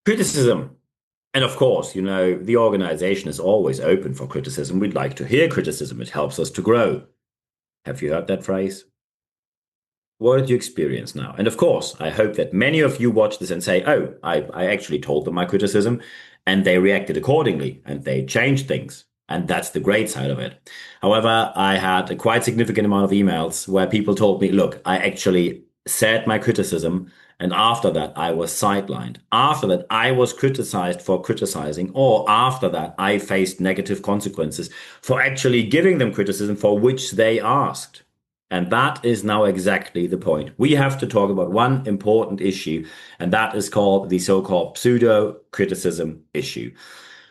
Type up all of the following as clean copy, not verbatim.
Criticism. And of course, the organization is always open for criticism. We'd like to hear criticism. It helps us to grow. Have you heard that phrase? What did you experience now? And of course, I hope that many of you watch this and say, oh, I actually told them my criticism and they reacted accordingly and they changed things. And that's the great side of it. However, I had a quite significant amount of emails where people told me, look, I actually said my criticism. And after that, I was sidelined. After that, I was criticized for criticizing, or after that, I faced negative consequences for actually giving them criticism for which they asked. And that is now exactly the point. We have to talk about one important issue, and that is called the so-called pseudo criticism issue.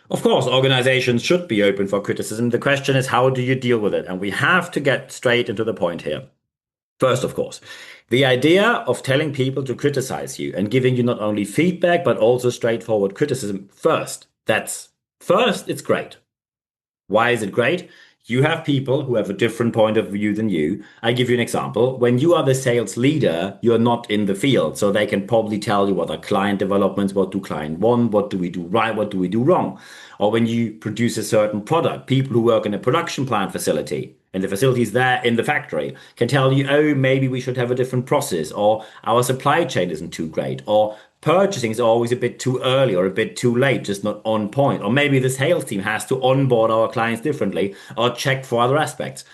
Of course, organizations should be open for criticism. The question is, how do you deal with it? And we have to get straight into the point here. First, of course, the idea of telling people to criticize you and giving you not only feedback, but also straightforward criticism first, it's great. Why is it great? You have people who have a different point of view than you. I give you an example. When you are the sales leader, you're not in the field. So they can probably tell you what are client developments, what do client want, what do we do right, what do we do wrong. Or when you produce a certain product, people who work in a production plant facility, and the facilities there in the factory can tell you, oh, maybe we should have a different process, or our supply chain isn't too great, or purchasing is always a bit too early or a bit too late, just not on point. Or maybe the sales team has to onboard our clients differently or check for other aspects.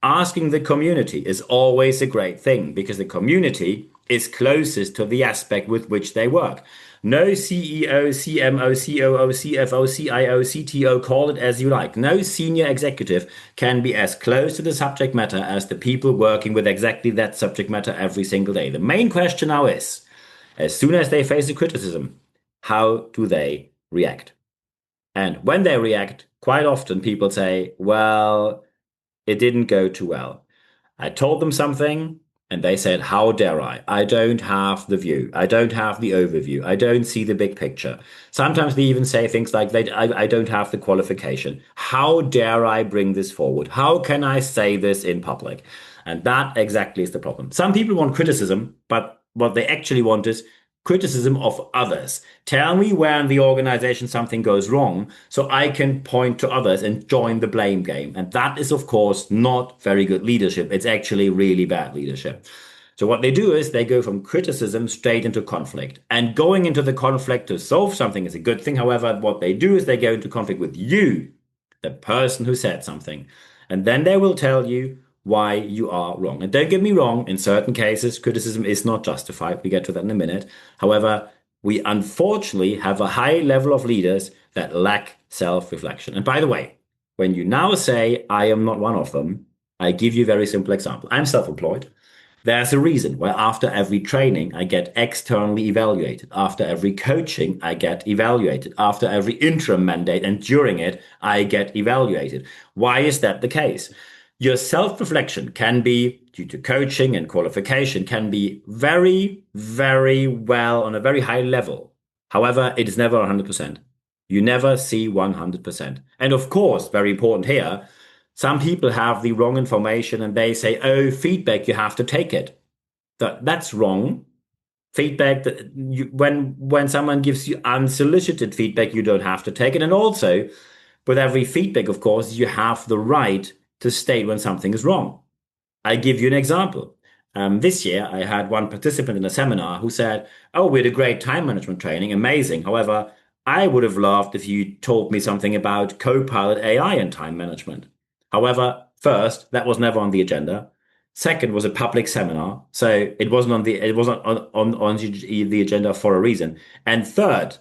Asking the community is always a great thing because the community is closest to the aspect with which they work. No CEO, CMO, COO, CFO, CIO, CTO, call it as you like. No senior executive can be as close to the subject matter as the people working with exactly that subject matter every single day. The main question now is, as soon as they face a criticism, how do they react? And when they react, quite often people say, well, it didn't go too well. I told them something and they said, how dare I? I don't have the view. I don't have the overview. I don't see the big picture. Sometimes they even say things like, I don't have the qualification. How dare I bring this forward? How can I say this in public? And that exactly is the problem. Some people want criticism, but what they actually want is criticism of others. Tell me where in the organization something goes wrong so I can point to others and join the blame game. And that is, of course, not very good leadership. It's actually really bad leadership. So what they do is they go from criticism straight into conflict. And going into the conflict to solve something is a good thing. However, what they do is they go into conflict with you, the person who said something. And then they will tell you why you are wrong. And don't get me wrong, in certain cases, criticism is not justified. We get to that in a minute. However, we unfortunately have a high level of leaders that lack self-reflection. And by the way, when you now say, I am not one of them, I give you a very simple example. I'm self-employed. There's a reason why after every training, I get externally evaluated. After every coaching, I get evaluated. After every interim mandate and during it, I get evaluated. Why is that the case? Your self-reflection can be, due to coaching and qualification, can be very, very well on a very high level. However, it is never 100%. You never see 100%. And of course, very important here, some people have the wrong information and they say, oh, feedback, you have to take it. That's wrong. Feedback, when someone gives you unsolicited feedback, you don't have to take it. And also, with every feedback, of course, you have the right to state when something is wrong. I give you an example. This year, I had one participant in a seminar who said, oh, we had a great time management training, amazing. However, I would have loved if you told me something about Copilot AI and time management. However, first, that was never on the agenda. Second was a public seminar, so it wasn't on the agenda for a reason. And third,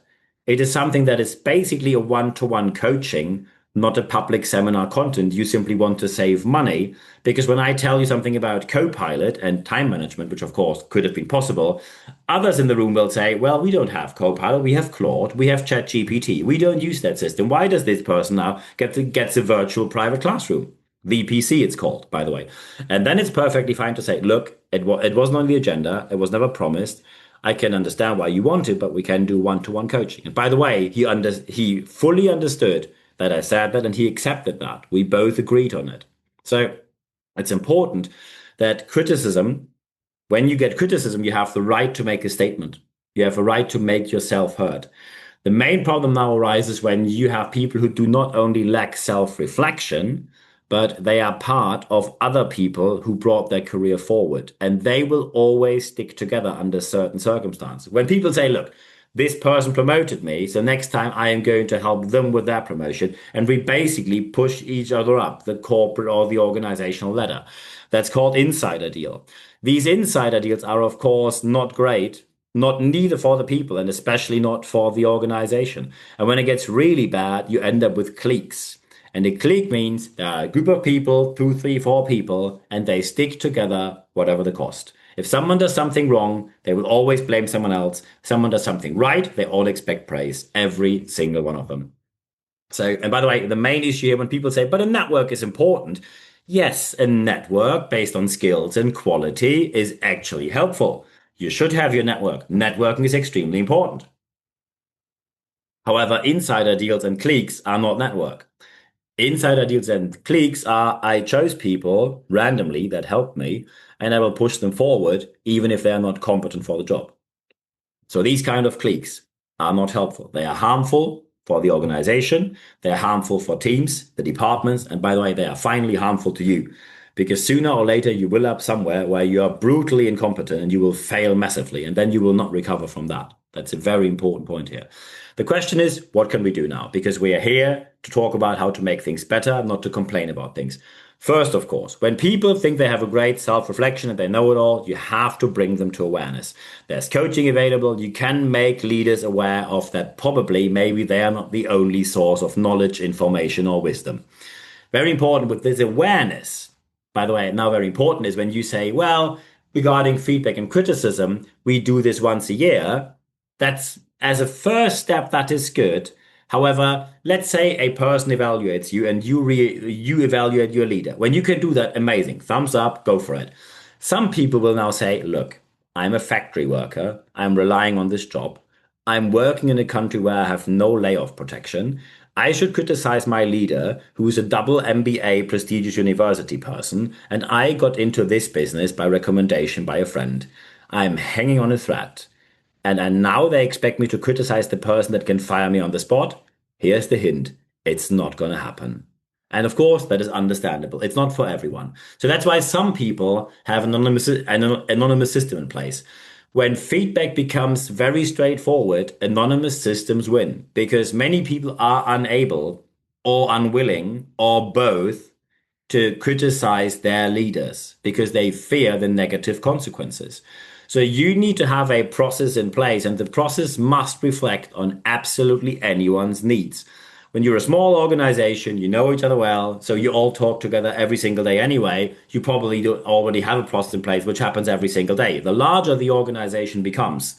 it is something that is basically a one-to-one coaching, not a public seminar content. You simply want to save money because when I tell you something about Copilot and time management, which of course could have been possible, others in the room will say, well, we don't have Copilot, we have Claude, we have ChatGPT, we don't use that system. Why does this person now get a virtual private classroom? VPC it's called, by the way. And then it's perfectly fine to say, look, it wasn't on the agenda, it was never promised. I can understand why you want it, but we can do one-to-one coaching. And by the way, he fully understood that I said that and he accepted that. We both agreed on it. So it's important that criticism, when you get criticism, you have the right to make a statement. You have a right to make yourself heard. The main problem now arises when you have people who do not only lack self-reflection, but they are part of other people who brought their career forward. And they will always stick together under certain circumstances. When people say, look, this person promoted me, so next time I am going to help them with their promotion. And we basically push each other up the corporate or the organizational ladder. That's called insider deal. These insider deals are, of course, not great, not neither for the people and especially not for the organization. And when it gets really bad, you end up with cliques. And a clique means there are a group of people, two, three, four people, and they stick together, whatever the cost. If someone does something wrong, they will always blame someone else. Someone does something right, they all expect praise, every single one of them. So, and by the way, the main issue here when people say, but a network is important. Yes, a network based on skills and quality is actually helpful. You should have your network. Networking is extremely important. However, insider deals and cliques are not network. Insider deals and cliques are I chose people randomly that helped me, and I will push them forward even if they are not competent for the job. So these kind of cliques are not helpful. They are harmful for the organization. They are harmful for teams, the departments, and by the way, they are finally harmful to you because sooner or later you will up somewhere where you are brutally incompetent and you will fail massively, and then you will not recover from that. That's a very important point here. The question is, what can we do now? Because we are here to talk about how to make things better, not to complain about things. First, of course, when people think they have a great self-reflection and they know it all, you have to bring them to awareness. There's coaching available. You can make leaders aware of that probably, maybe they are not the only source of knowledge, information, or wisdom. Very important with this awareness. By the way, now very important is when you say, well, regarding feedback and criticism, we do this once a year. That's as a first step, that is good. However, let's say a person evaluates you and you evaluate your leader. When you can do that, amazing. Thumbs up, go for it. Some people will now say, look, I'm a factory worker. I'm relying on this job. I'm working in a country where I have no layoff protection. I should criticize my leader, who is a double MBA prestigious university person, and I got into this business by recommendation by a friend. I'm hanging on a thread. And now they expect me to criticize the person that can fire me on the spot. Here's the hint. It's not going to happen. And of course, that is understandable. It's not for everyone. So that's why some people have an anonymous system in place. When feedback becomes very straightforward, anonymous systems win because many people are unable or unwilling or both to criticize their leaders because they fear the negative consequences. So you need to have a process in place, and the process must reflect on absolutely anyone's needs. When you're a small organization, you know each other well, so you all talk together every single day anyway, you probably do already have a process in place, which happens every single day. The larger the organization becomes,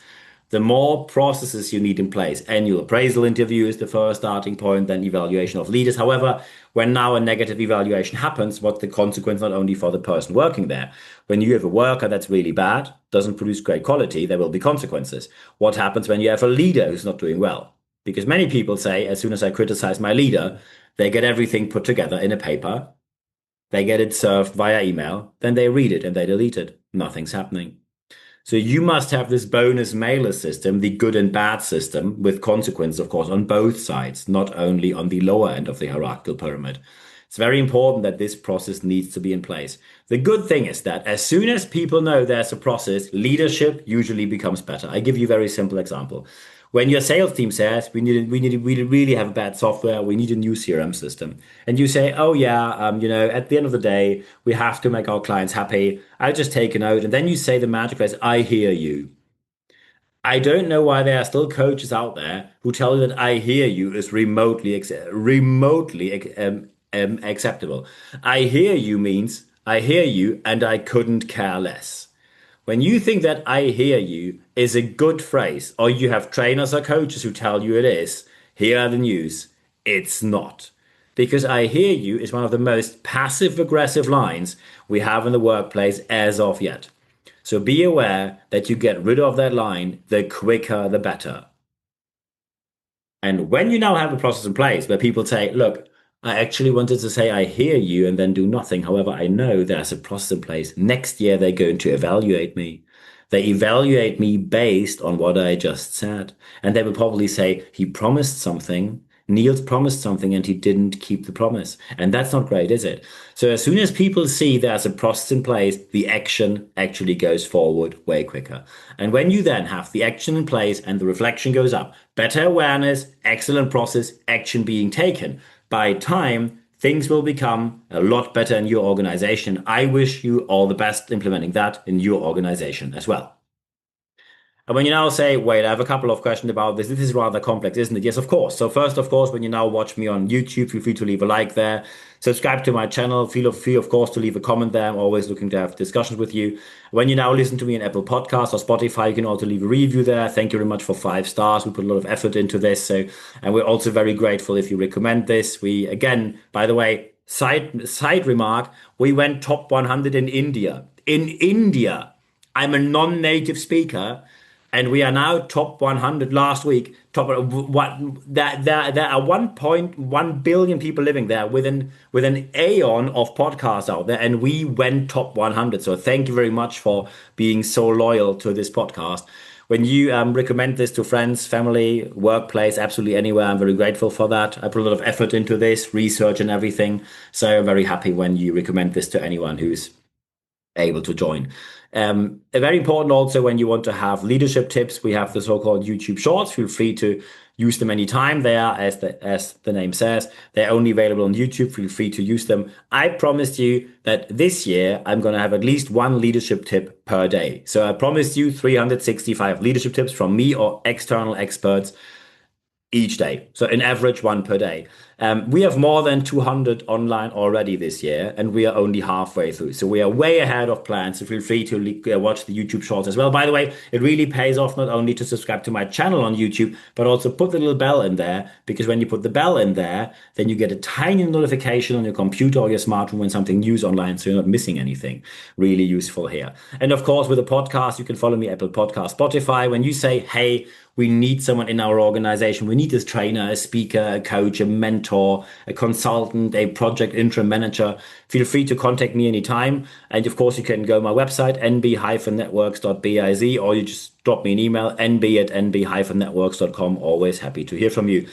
the more processes you need in place. Annual appraisal interview is the first starting point, then evaluation of leaders. However, when now a negative evaluation happens, what's the consequence not only for the person working there? When you have a worker that's really bad, doesn't produce great quality, there will be consequences. What happens when you have a leader who's not doing well? Because many people say, as soon as I criticize my leader, they get everything put together in a paper, they get it served via email, then they read it and they delete it. Nothing's happening. So you must have this bonus mailer system, the good and bad system, with consequences, of course, on both sides, not only on the lower end of the hierarchical pyramid. It's very important that this process needs to be in place. The good thing is that as soon as people know there's a process, leadership usually becomes better. I give you a very simple example. When your sales team says we really have a bad software, we need a new CRM system, and you say, oh yeah, at the end of the day, we have to make our clients happy. I'll just take a note, and then you say the magic phrase, "I hear you." I don't know why there are still coaches out there who tell you that "I hear you" is remotely acceptable. "I hear you" means I hear you, and I couldn't care less. When you think that "I hear you" is a good phrase, or you have trainers or coaches who tell you it is, here are the news. It's not. Because "I hear you" is one of the most passive aggressive lines we have in the workplace as of yet. So be aware that you get rid of that line, the quicker the better. And when you now have a process in place where people say, look, I actually wanted to say "I hear you" and then do nothing. However, I know there's a process in place. Next year, they're going to evaluate me. They evaluate me based on what I just said. And they will probably say, he promised something. Niels promised something and he didn't keep the promise. And that's not great, is it? So as soon as people see there's a process in place, the action actually goes forward way quicker. And when you then have the action in place and the reflection goes up, better awareness, excellent process, action being taken, by time, things will become a lot better in your organization. I wish you all the best implementing that in your organization as well. And when you now say, wait, I have a couple of questions about this. This is rather complex, isn't it? Yes, of course. So first, of course, when you now watch me on YouTube, feel free to leave a like there. Subscribe to my channel. Feel free, of course, to leave a comment there. I'm always looking to have discussions with you. When you now listen to me on Apple Podcasts or Spotify, you can also leave a review there. Thank you very much for 5 stars. We put a lot of effort into this. And we're also very grateful if you recommend this. We, again, by the way, side remark, we went top 100 in India. In India, I'm a non-native speaker. And we are now top 100 last week. Top what there are 1.1 billion people living there with an aeon of podcasts out there, and we went top 100. So thank you very much for being so loyal to this podcast. When you recommend this to friends, family, workplace, absolutely anywhere, I'm very grateful for that. I put a lot of effort into this, research and everything. So I'm very happy when you recommend this to anyone who's able to join. Very important also when you want to have leadership tips, we have the so-called YouTube Shorts. Feel free to use them anytime. They are, as the name says, they're only available on YouTube. Feel free to use them. I promised you that this year I'm going to have at least one leadership tip per day. So I promised you 365 leadership tips from me or external experts each day. So an average one per day. We have more than 200 online already this year, and we are only halfway through. So we are way ahead of plan. So feel free to watch the YouTube Shorts as well. By the way, it really pays off not only to subscribe to my channel on YouTube, but also put the little bell in there, because when you put the bell in there, then you get a tiny notification on your computer or your smartphone when something new is online, so you're not missing anything. Really useful here. And of course, with a podcast, you can follow me Apple Podcast, Spotify. When you say, hey, we need someone in our organization. We need a trainer, a speaker, a coach, a mentor, a consultant, a project interim manager. Feel free to contact me anytime. And of course, you can go to my website, nb-networks.biz, or you just drop me an email, nb@nb-networks.com. Always happy to hear from you.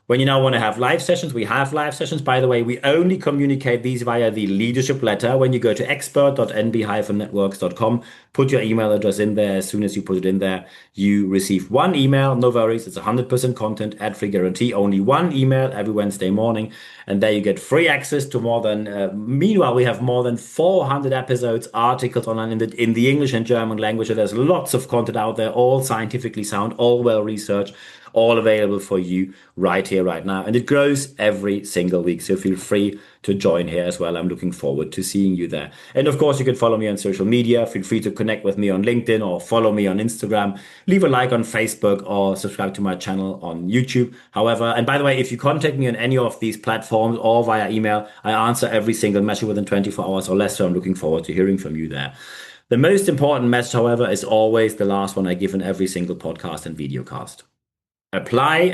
When you now want to have live sessions, we have live sessions. By the way, we only communicate these via the leadership letter. When you go to expert.nb-networks.com, put your email address in there. As soon as you put it in there, you receive one email. No worries. It's 100% content, ad-free guarantee. Only one email every Wednesday morning. And there you get free access to more than, meanwhile, we have more than 400 episodes, articles online in the English and German language. So there's lots of content out there, all scientifically sound, all well researched, all available for you right here, right now. And it grows every single week. So feel free to join here as well. I'm looking forward to seeing you there. And of course, you can follow me on social media. Feel free to connect with me on LinkedIn or follow me on Instagram. Leave a like on Facebook or subscribe to my channel on YouTube. However, and by the way, if you contact me on any of these platforms or via email, I answer every single message within 24 hours or less. So I'm looking forward to hearing from you there. The most important message, however, is always the last one I give in every single podcast and videocast. Apply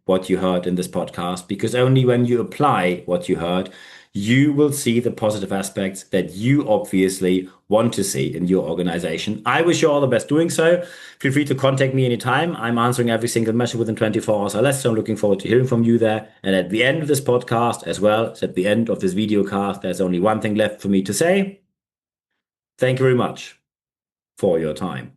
what you heard in this podcast, because only when you apply what you heard, you will see the positive aspects that you obviously want to see in your organization. I wish you all the best doing so. Feel free to contact me anytime. I'm answering every single message within 24 hours or less, so I'm looking forward to hearing from you there. And at the end of this podcast, as well as at the end of this video cast, there's only one thing left for me to say. Thank you very much for your time.